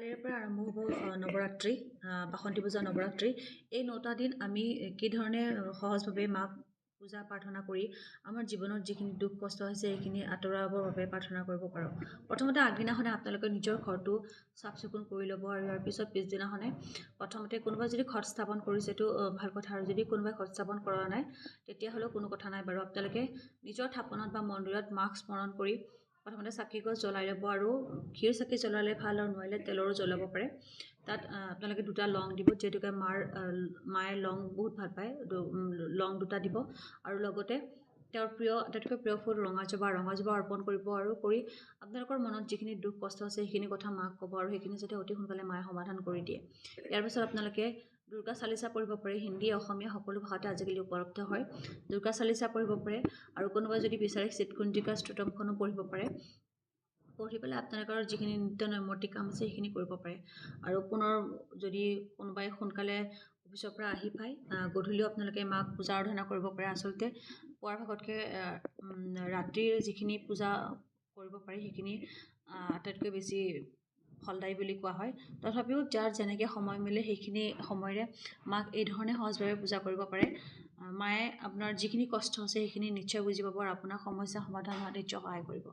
কালিৰ পৰা আৰম্ভ হ'ব নৱৰাত্ৰি বাসন্তী পূজা নৱৰাত্ৰি এই 9টা দিন আমি কি ধৰণে সহজভাৱে মাক পূজা প্ৰাৰ্থনা কৰি আমাৰ জীৱনত যিখিনি দুখ কষ্ট হৈছে সেইখিনি আঁতৰাবৰ বাবে প্ৰাৰ্থনা কৰিব পাৰোঁ প্ৰথমতে আগদিনাখনে আপোনালোকে নিজৰ ঘৰটো চাফ চিকুণ কৰি ল'ব আৰু ইয়াৰ পিছত পিছদিনাখনে প্ৰথমতে কোনোবাই যদি ঘট স্থাপন কৰিছে তো ভাল কথা আৰু যদি কোনোবাই ঘট স্থাপন কৰা নাই তেতিয়াহ'লেও কোনো কথা নাই বাৰু আপোনালোকে নিজৰ থাপনাত বা মন্দিৰত মাক স্মৰণ কৰি প্ৰথমতে চাকি গছ জ্বলাই ল'ব আৰু ঘিৰ চাকি জ্বলালে ভাল আৰু নোৱাৰিলে তেলৰো জ্বলাব পাৰে তাত আপোনালোকে দুটা লং দিব যেহেতুকে মায়ে লং বহুত ভাল পায় লং দুটা দিব আৰু লগতে তেওঁৰ আটাইতকৈ প্ৰিয় ফুল ৰঙা জবা অৰ্পণ কৰিব আৰু কৰি আপোনালোকৰ মনত যিখিনি দুখ কষ্ট আছে সেইখিনি কথা মাক ক'ব আৰু সেইখিনি যাতে অতি সোনকালে মায়ে সমাধান কৰি দিয়ে ইয়াৰ পিছত আপোনালোকে দুৰ্গা চালিচা পঢ়িব পাৰে হিন্দী অসমীয়া সকলো ভাষাতে আজিকালি উপলব্ধ হয় দুৰ্গা চালিচা পঢ়িব পাৰে আৰু কোনোবাই যদি বিচাৰে চিটকুঞ্জিকা স্তোত্ৰমখনো পঢ়িব পাৰে পঢ়ি পেলাই আপোনালোকৰ যিখিনি নিত্য নৈমিত্তিক কাম আছে সেইখিনি কৰিব পাৰে আৰু পুনৰ যদি কোনোবাই সোনকালে অফিচৰ পৰা আহি পায় গধূলিও আপোনালোকে মাক পূজা আৰাধনা কৰিব পাৰে আচলতে পুৱাৰ ভাগতকৈ ৰাতিৰ যিখিনি পূজা কৰিব পাৰি সেইখিনি আটাইতকৈ বেছি ফলদায়ী বুলি কোৱা হয় তথাপিও যাৰ যেনেকৈ সময় মিলে সেইখিনি সময়ৰে মাক এই ধৰণে সহজভাৱে পূজা কৰিব পাৰে মায়ে আপোনাৰ যিখিনি কষ্ট আছে সেইখিনি নিশ্চয় বুজি পাব আৰু আপোনাৰ সমস্যা সমাধান হোৱাত নিশ্চয় সহায় কৰিব